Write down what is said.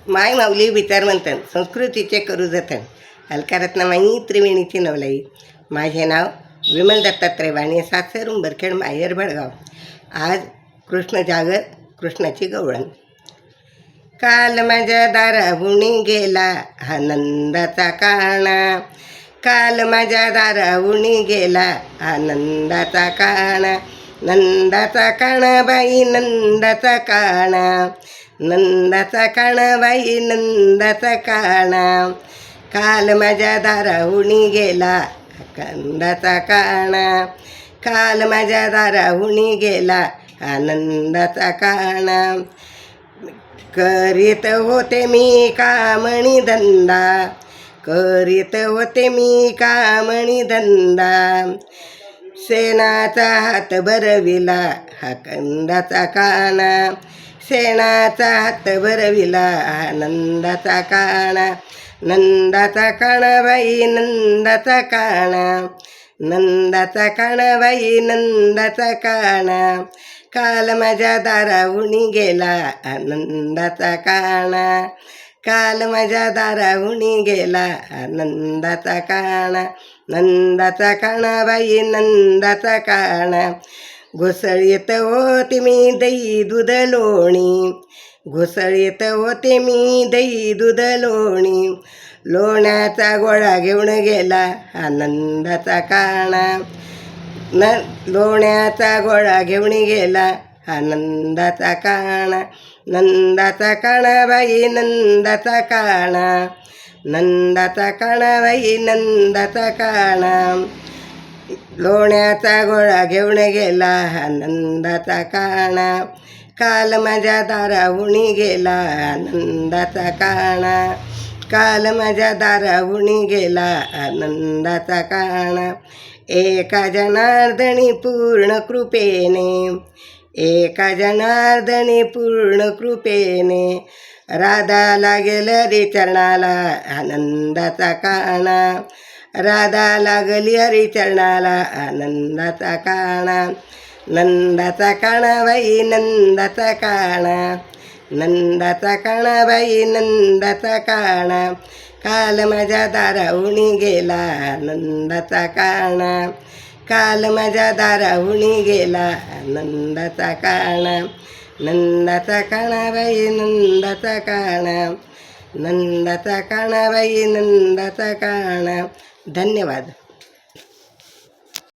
माय माऊली विचारवंतन संस्कृतीचे करू जतन अलकारत्नमाई त्रिवेणीची नवलाई. माझे नाव विमल दत्तात्रय वाणी, सासर उंबरखेड, माहेर भडगाव. आज कृष्ण जागर, कृष्णाची गवळण. काल माझ्या दाराहुणी गेला हा नंदाचा काणा, काल माझ्या दाराहुणी गेला हा नंदाचा काणा. नंदाचा काणा बाई, नंदाचा काणा, नंदाचा काणा बाई, नंदाचा काणा. काल माझ्या दाराहुणी गेला नंदाचा काणा, काल माझ्या दाराहुणी गेला नंदाचा काणा. करीत होते मी कामणी धंदा, करीत होते मी कामणी धंदा. शेणाचा हात भरविला हा कंदाचा काणा, शेणाचा हात भरविला हा नंदाचा काणा. नंदाचा काणा बाई, नंदाचा काणा, नंदाचा काणा बाई, नंदाचा काणा. काल माझ्या दाराहुणी गेला नंदाचा काणा, काल माझ्या दाराहुणी गेला नंदाचा काणा. नंदाचा काणा बाई, नंदाचा काणा. घुसळीत होते मी दही दूध लोणी, घुसळीत होते मी दही दूध लोणी. लोण्याचा गोळा घेऊन गेला नंदाचा काणा, लोण्याचा गोळा घेऊन गेला नंदाचा काणा. नंदाचा काणा बाई, नंदाचा काणा, नंदाचा काणा बाई, नंदाचा काणा. लोण्याचा गोळा घेऊन गेला नंदाचा काणा. काल माझ्या दाराहुणी गेला नंदाचा काणा, काल माझ्या दाराहुणी गेला नंदाचा काणा. एका जनार्दनी पूर्ण कृपेने, एका जनार्दनी पूर्ण कृपेने. राधा लागेल रे चरणाला नंदाचा काणा, राधा लागली हरी चरणाला नंदाचा काणा. नंदाचा काणा बाई, नंदाचा काणा, नंदाचा काणा बाई, नंदाचा काणा. काल माझ्या दाराहुणी गेला नंदाचा काणा, काल माझ्या दाराहुणी गेला नंदाचा काणा. नंदाचा काणा बाई, नंदाचा काणा, नंदाचा काणा बाई, नंदाचा काणा. धन्यवाद.